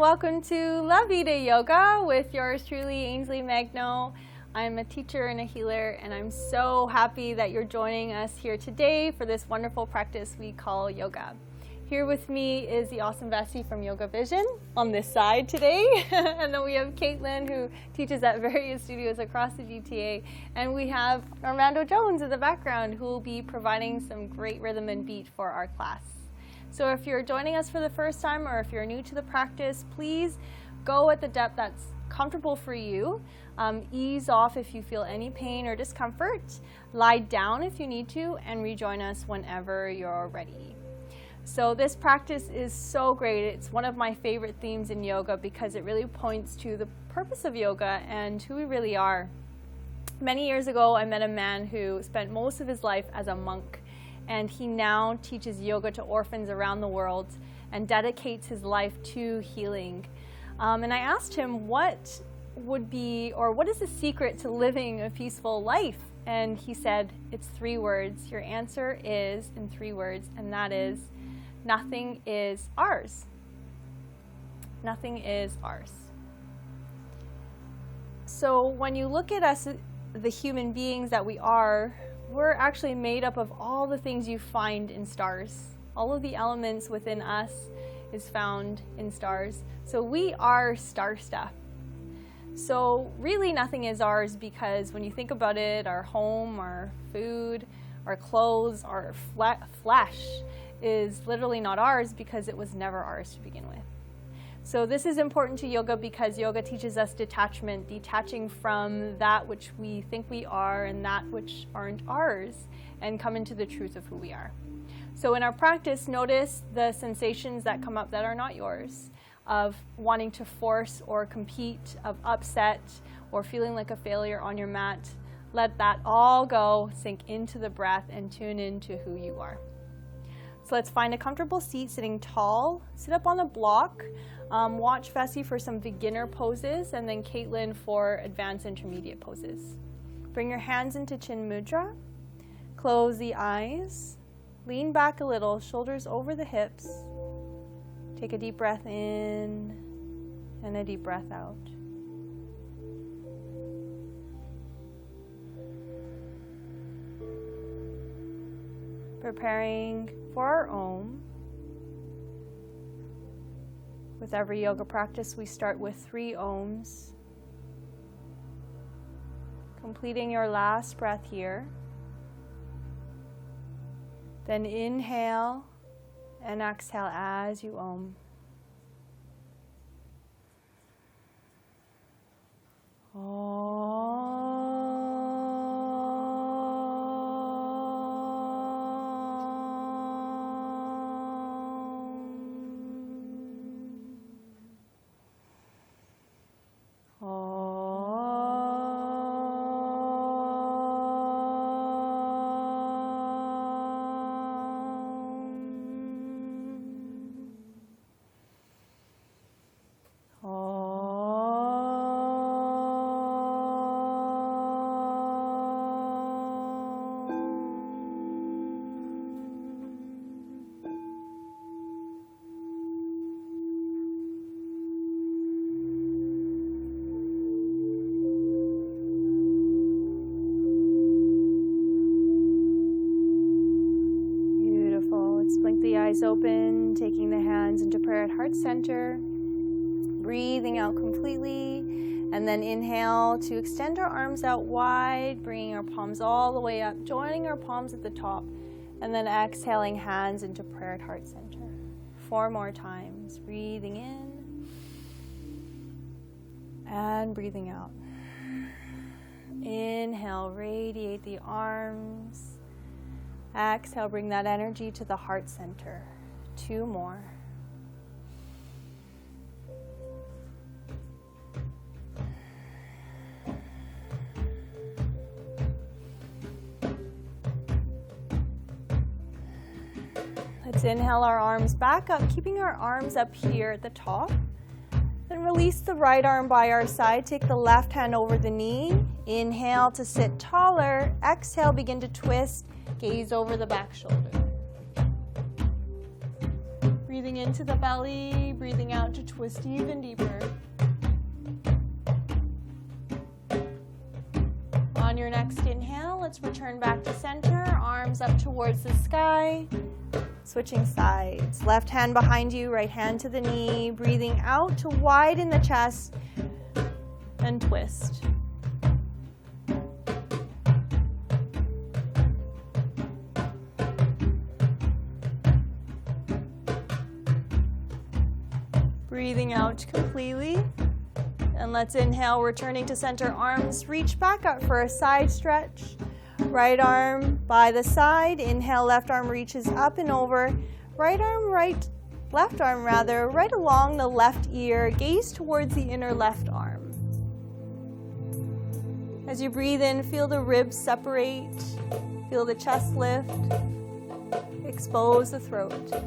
welcome to Vida Yoga with yours truly, Ainsley Magno. I'm a teacher and a healer, and I'm so happy that you're joining us here today for this wonderful practice we call yoga. Here with me is the awesome Bessie from Yoga Vision on this side today. And then we have Caitlin, who teaches at various studios across the GTA. And we have Armando Jones in the background, who will be providing some great rhythm and beat for our class. So if you're joining us for the first time, or if you're new to the practice, please go at the depth that's comfortable for you. Ease off if you feel any pain or discomfort. Lie down if you need to, and rejoin us whenever you're ready. So this practice is so great. It's one of my favorite themes in yoga because it really points to the purpose of yoga and who we really are. Many years ago, I met a man who spent most of his life as a monk, and he now teaches yoga to orphans around the world and dedicates his life to healing. And I asked him what is the secret to living a peaceful life? And he said, it's 3 words. Your answer is in 3 words, and that is, nothing is ours. Nothing is ours. So when you look at us, the human beings that we are, we're actually made up of all the things you find in stars. All of the elements within us is found in stars. So we are star stuff. So really nothing is ours, because when you think about it, our home, our food, our clothes, our flesh is literally not ours because it was never ours to begin with. So this is important to yoga because yoga teaches us detachment, detaching from that which we think we are and that which aren't ours, and come into the truth of who we are. So in our practice, notice the sensations that come up that are not yours, of wanting to force or compete, of upset, or feeling like a failure on your mat. Let that all go, sink into the breath, and tune into who you are. So let's find a comfortable seat, sitting tall. Sit up on the block. Watch Bessie for some beginner poses, and then Caitlin for advanced intermediate poses. Bring your hands into Chin Mudra. Close the eyes. Lean back a little, shoulders over the hips. Take a deep breath in and a deep breath out. Preparing for our Om. With every yoga practice, we start with 3 Oms. Completing your last breath here. Then inhale and exhale as you Om. Blink the eyes open, taking the hands into prayer at heart center, breathing out completely, and then inhale to extend our arms out wide, bringing our palms all the way up, joining our palms at the top, and then exhaling, hands into prayer at heart center. 4 more times, breathing in and breathing out. Inhale, radiate the arms. Exhale, bring that energy to the heart center. 2 more. Let's inhale our arms back up, keeping our arms up here at the top. Then release the right arm by our side. Take the left hand over the knee. Inhale to sit taller. Exhale, begin to twist. Gaze over the back shoulder. Breathe Breathing into the belly, breathing out to twist even deeper. On your next inhale, let's return back to center, arms up towards the sky. Switching sides. Left hand behind you, right hand to the knee. Breathing out to widen the chest and twist. Breathing out completely. And let's inhale, returning to center, arms reach back up for a side stretch. Right arm by the side, inhale, left arm reaches up and over. Left arm right along the left ear, gaze towards the inner left arm. As you breathe in, feel the ribs separate, feel the chest lift, expose the throat.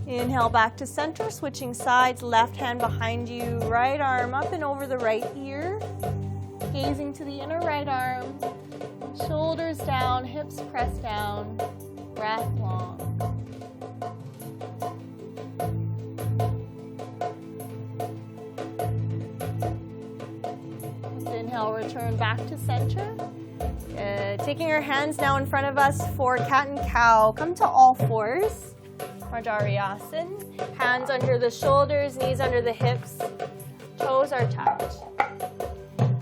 Inhale back to center, switching sides, left hand behind you, right arm up and over the right ear, gazing to the inner right arm, shoulders down, hips pressed down, breath long. Let's inhale, return back to center. Taking our hands now in front of us for cat and cow. Come to all fours. Madhuryasan. Hands under the shoulders, knees under the hips, toes are tucked.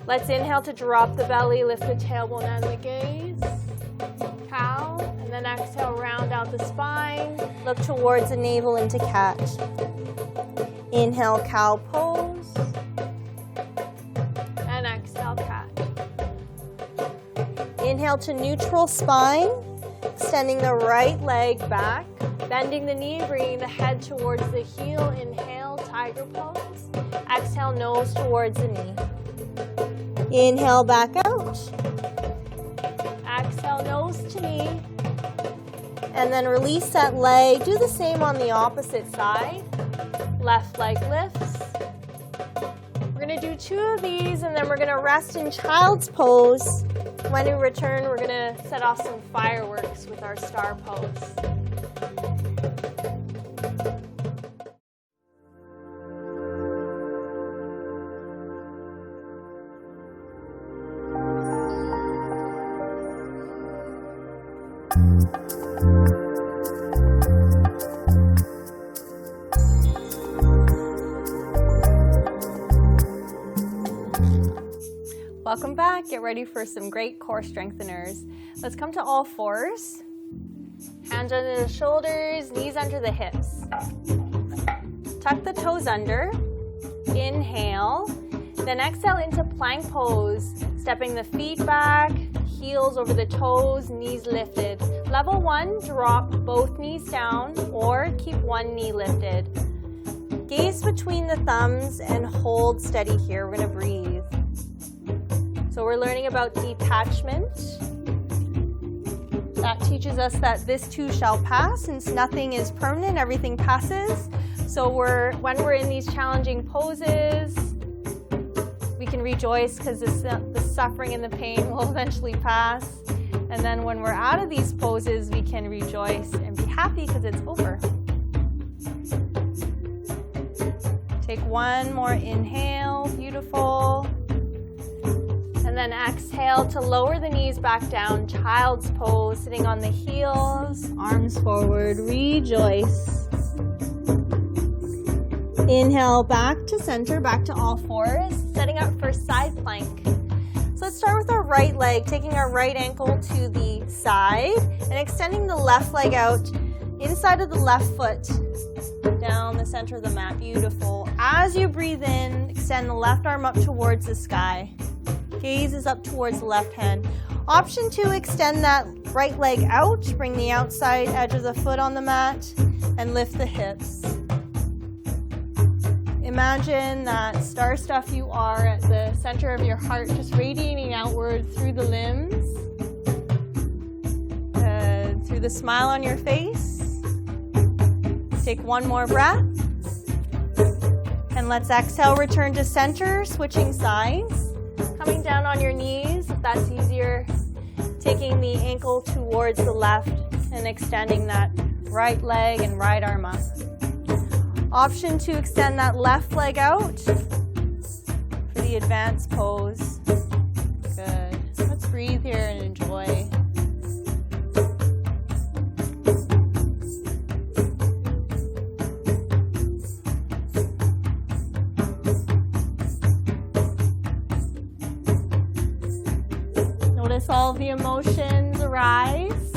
Let's inhale to drop the belly, lift the tailbone and the gaze. Cow, and then exhale, round out the spine. Look towards the navel into cat. Inhale, cow pose. And exhale, cat. Inhale to neutral spine, extending the right leg back. Bending the knee, bringing the head towards the heel. Inhale, tiger pose. Exhale, nose towards the knee. Inhale, back out. Exhale, nose to knee. And then release that leg. Do the same on the opposite side. Left leg lifts. We're going to do 2 of these, and then we're going to rest in child's pose. When we return, we're going to set off some fireworks with our star pose. Welcome back. Get ready for some great core strengtheners. Let's come to all fours. Hands under the shoulders, knees under the hips. Tuck the toes under. Inhale. Then exhale into plank pose. Stepping the feet back, heels over the toes, knees lifted. Level 1, drop both knees down or keep one knee lifted. Gaze between the thumbs and hold steady here. We're going to breathe. So we're learning about detachment. That teaches us that this too shall pass. Since nothing is permanent, everything passes. So when we're in these challenging poses, we can rejoice because the suffering and the pain will eventually pass. And then when we're out of these poses, we can rejoice and be happy because it's over. Take one more inhale, beautiful. And then exhale to lower the knees back down, child's pose, sitting on the heels, arms forward, rejoice. Inhale, back to center, back to all fours, setting up for side plank. So let's start with our right leg, taking our right ankle to the side and extending the left leg out inside of the left foot, down the center of the mat, beautiful. As you breathe in, extend the left arm up towards the sky. Gaze is up towards the left hand. Option 2, extend that right leg out, bring the outside edge of the foot on the mat, and lift the hips. Imagine that star stuff you are at the center of your heart, just radiating outward through the limbs, through the smile on your face. Take one more breath. And let's exhale, return to center, switching sides. Coming down on your knees, if that's easier. Taking the ankle towards the left and extending that right leg and right arm up. Option to extend that left leg out for the advanced pose. Good. Let's breathe here and enjoy. Notice all the emotions arise.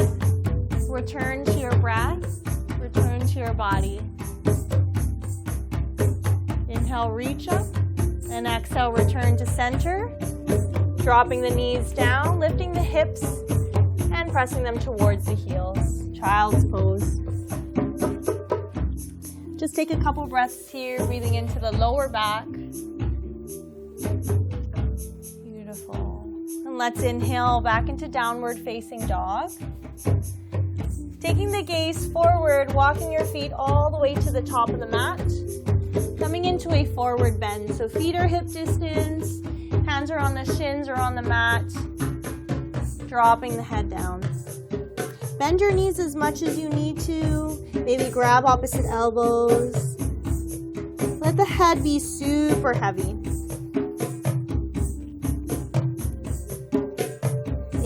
Return to your breath. Return to your body. Inhale, reach up, and exhale, return to center. Dropping the knees down, lifting the hips, and pressing them towards the heels. Child's pose. Just take a couple breaths here, breathing into the lower back. Beautiful. And let's inhale back into downward facing dog. Taking the gaze forward, walking your feet all the way to the top of the mat. Coming into a forward bend. So feet are hip distance, hands are on the shins or on the mat. Dropping the head down. Bend your knees as much as you need to. Maybe grab opposite elbows. Let the head be super heavy.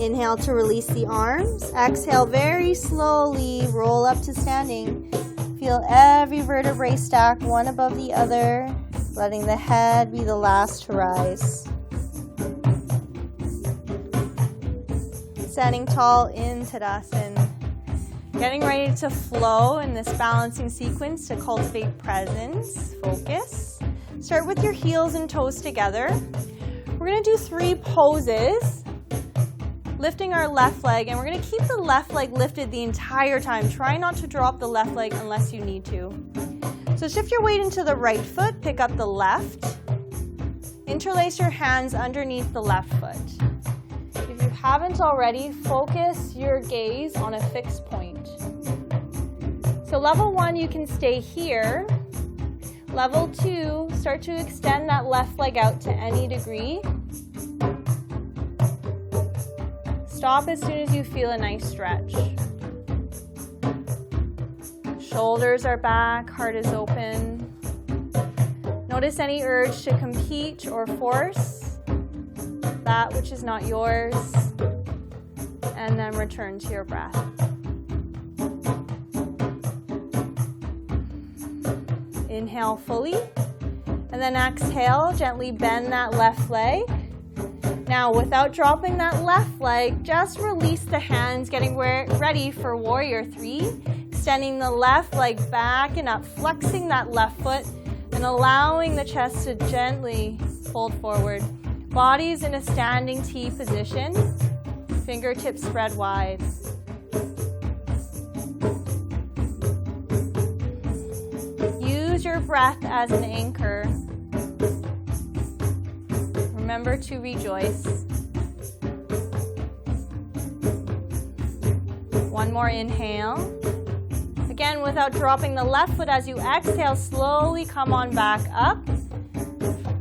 Inhale to release the arms. Exhale very slowly, roll up to standing. Feel every vertebrae stack one above the other, letting the head be the last to rise. Standing tall in Tadasana. Getting ready to flow in this balancing sequence to cultivate presence, focus. Start with your heels and toes together. We're going to do 3 poses. Lifting our left leg, and we're going to keep the left leg lifted the entire time. Try not to drop the left leg unless you need to. So shift your weight into the right foot, pick up the left. Interlace your hands underneath the left foot. If you haven't already, focus your gaze on a fixed point. So level 1, you can stay here. Level 2, start to extend that left leg out to any degree. Stop as soon as you feel a nice stretch. Shoulders are back, heart is open. Notice any urge to compete or force that which is not yours. And then return to your breath. Inhale fully. And then exhale, gently bend that left leg. Now, without dropping that left leg, just release the hands, getting ready for Warrior 3. Extending the left leg back and up, flexing that left foot, and allowing the chest to gently fold forward. Body's in a standing T position. Fingertips spread wide. Use your breath as an anchor. Remember to rejoice. One more inhale. Again, without dropping the left foot, as you exhale, slowly come on back up.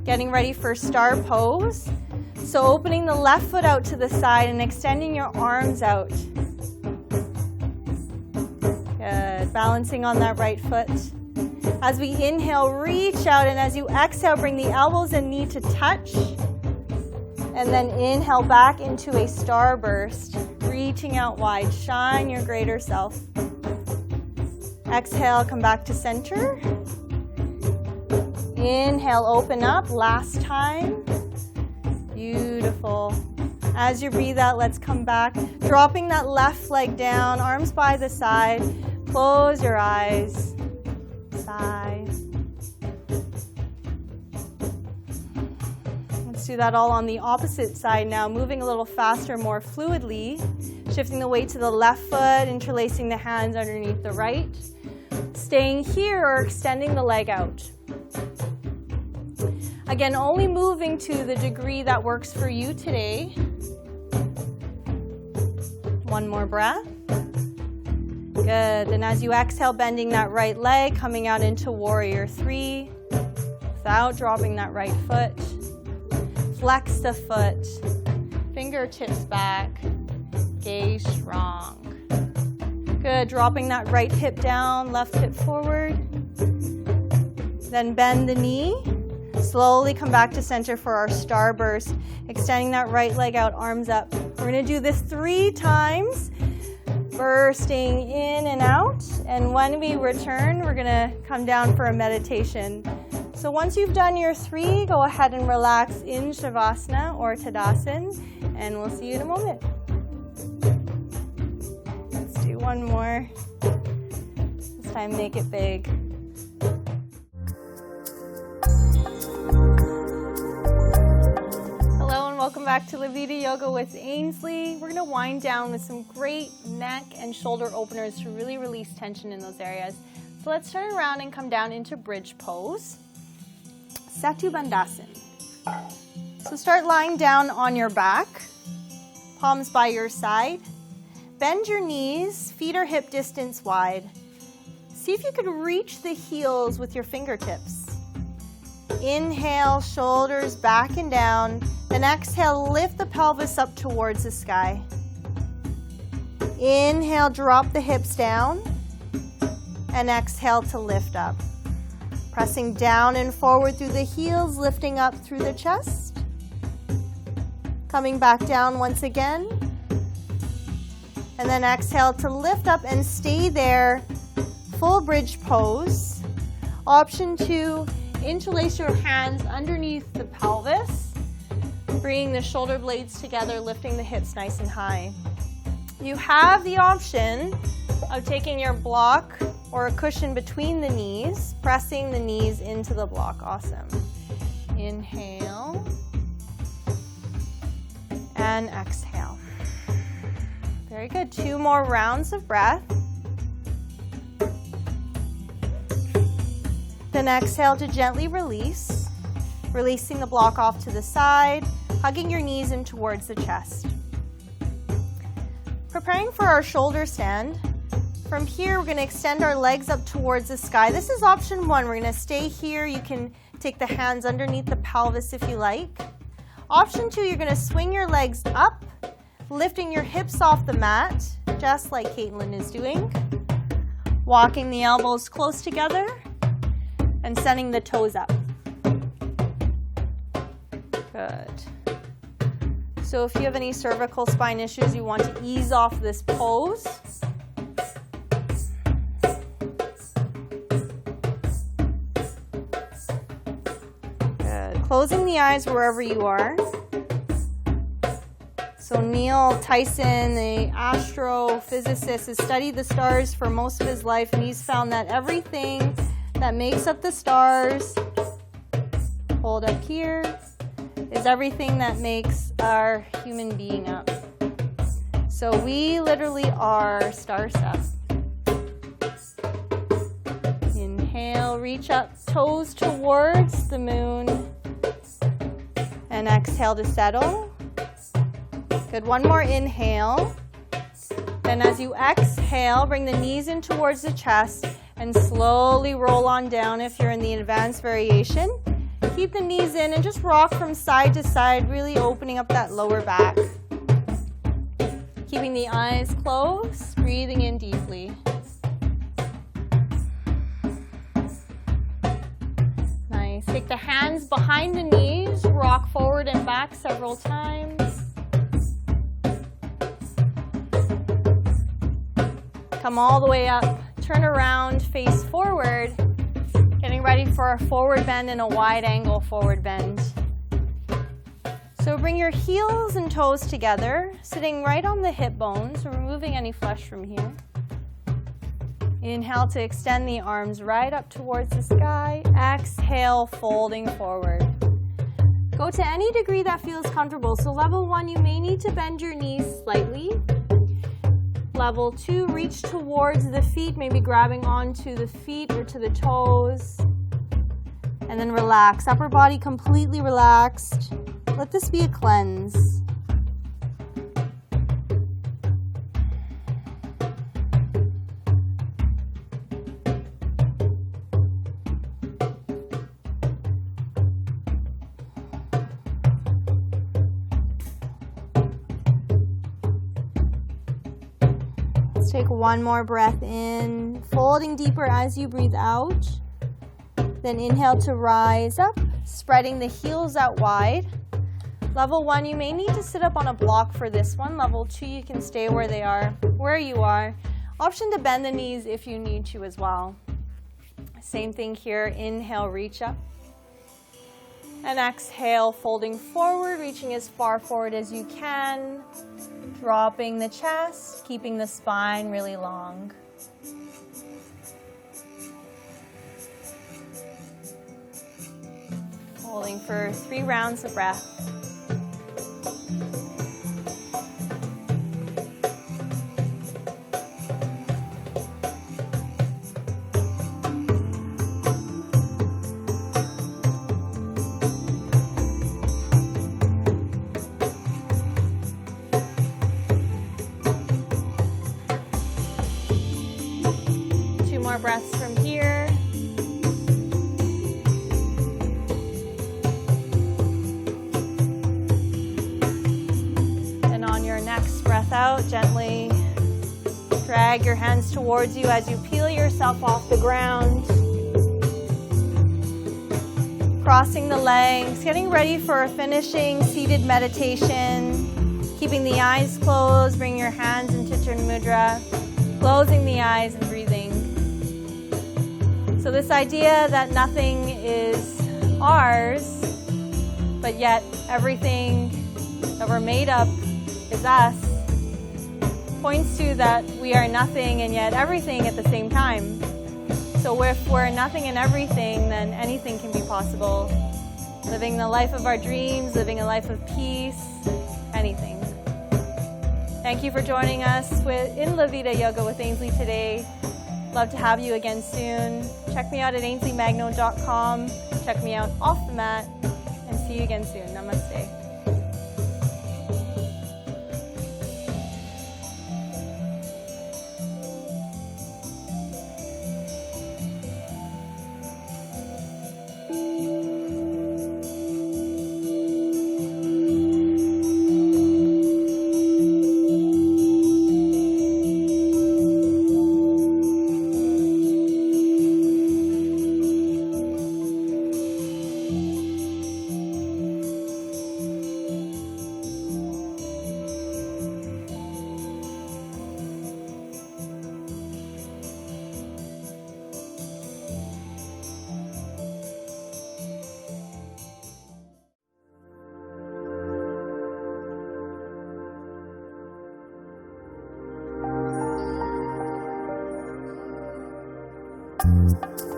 Getting ready for star pose. So opening the left foot out to the side and extending your arms out. Good. Balancing on that right foot. As we inhale, reach out, and as you exhale, bring the elbows and knee to touch. And then inhale back into a starburst, reaching out wide. Shine your greater self. Exhale, come back to center. Inhale, open up. Last time. Beautiful. As you breathe out, let's come back. Dropping that left leg down, arms by the side. Close your eyes. Sigh. Let's do that all on the opposite side now, moving a little faster, more fluidly. Shifting the weight to the left foot, interlacing the hands underneath the right. Staying here or extending the leg out. Again, only moving to the degree that works for you today. One more breath. Good. Then as you exhale, bending that right leg, coming out into Warrior 3 without dropping that right foot. Flex the foot, fingertips back, gaze strong. Good. Good, dropping that right hip down, left hip forward. Then bend the knee. Slowly come back to center for our star burst. Extending that right leg out, arms up. We're going to do this 3 times. Bursting in and out. And when we return, we're going to come down for a meditation. So once you've done your 3, go ahead and relax in Shavasana or Tadasana. And we'll see you in a moment. Let's do one more. This time, make it big. Hello and welcome back to Vida Yoga with Ainsley. We're going to wind down with some great neck and shoulder openers to really release tension in those areas. So let's turn around and come down into bridge pose. Setu Bandhasan. So start lying down on your back, palms by your side. Bend your knees, feet are hip distance wide. See if you could reach the heels with your fingertips. Inhale, shoulders back and down. Then exhale, lift the pelvis up towards the sky. Inhale, drop the hips down. And exhale to lift up. Pressing down and forward through the heels, lifting up through the chest. Coming back down once again. And then exhale to lift up and stay there. Full bridge pose. Option 2, interlace your hands underneath the pelvis. Bringing the shoulder blades together, lifting the hips nice and high. You have the option of taking your block or a cushion between the knees, pressing the knees into the block. Awesome. Inhale and exhale. Very good. 2 more rounds of breath. Then exhale to gently release, releasing the block off to the side, hugging your knees in towards the chest. Preparing for our shoulder stand. From here, we're going to extend our legs up towards the sky. This is option 1. We're going to stay here. You can take the hands underneath the pelvis if you like. Option 2, you're going to swing your legs up, lifting your hips off the mat, just like Caitlin is doing. Walking the elbows close together and sending the toes up. Good. So if you have any cervical spine issues, you want to ease off this pose. Closing the eyes wherever you are. So Neil Tyson, the astrophysicist, has studied the stars for most of his life, and he's found that everything that makes up the stars, hold up here, is everything that makes our human being up. So we literally are star stuff. Inhale, reach up, toes towards the moon. And exhale to settle. Good, one more inhale. Then as you exhale, bring the knees in towards the chest and slowly roll on down if you're in the advanced variation. Keep the knees in and just rock from side to side, really opening up that lower back. Keeping the eyes closed, breathing in deeply. Nice. Take the hands behind the knees, rock forward and back several times. Come all the way up, turn around, face forward. Getting ready for a forward bend and a wide angle forward bend. So bring your heels and toes together, sitting right on the hip bones, removing any flesh from here. Inhale to extend the arms right up towards the sky. Exhale, folding forward. Go to any degree that feels comfortable. So level 1, you may need to bend your knees slightly. Level 2, reach towards the feet, maybe grabbing onto the feet or to the toes. And then relax. Upper body completely relaxed. Let this be a cleanse. Let's take one more breath in, folding deeper as you breathe out. Then inhale to rise up, spreading the heels out wide. Level 1, you may need to sit up on a block for this one. Level 2, you can stay where you are. Option to bend the knees if you need to as well. Same thing here. Inhale, reach up. And exhale, folding forward, reaching as far forward as you can. Dropping the chest, keeping the spine really long. Holding for 3 rounds of breath. Breaths from here. And on your next breath out, gently drag your hands towards you as you peel yourself off the ground. Crossing the legs, getting ready for a finishing seated meditation. Keeping the eyes closed, bring your hands into Chitta Mudra. Closing the eyes and breathing. So this idea that nothing is ours, but yet everything that we're made up is us, points to that we are nothing and yet everything at the same time. So if we're nothing and everything, then anything can be possible. Living the life of our dreams, living a life of peace, anything. Thank you for joining us in La Vida Yoga with Ainsley today. Love to have you again soon. Check me out at AinsleyMagno.com. Check me out off the mat. And see you again soon. Namaste.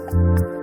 Thank you.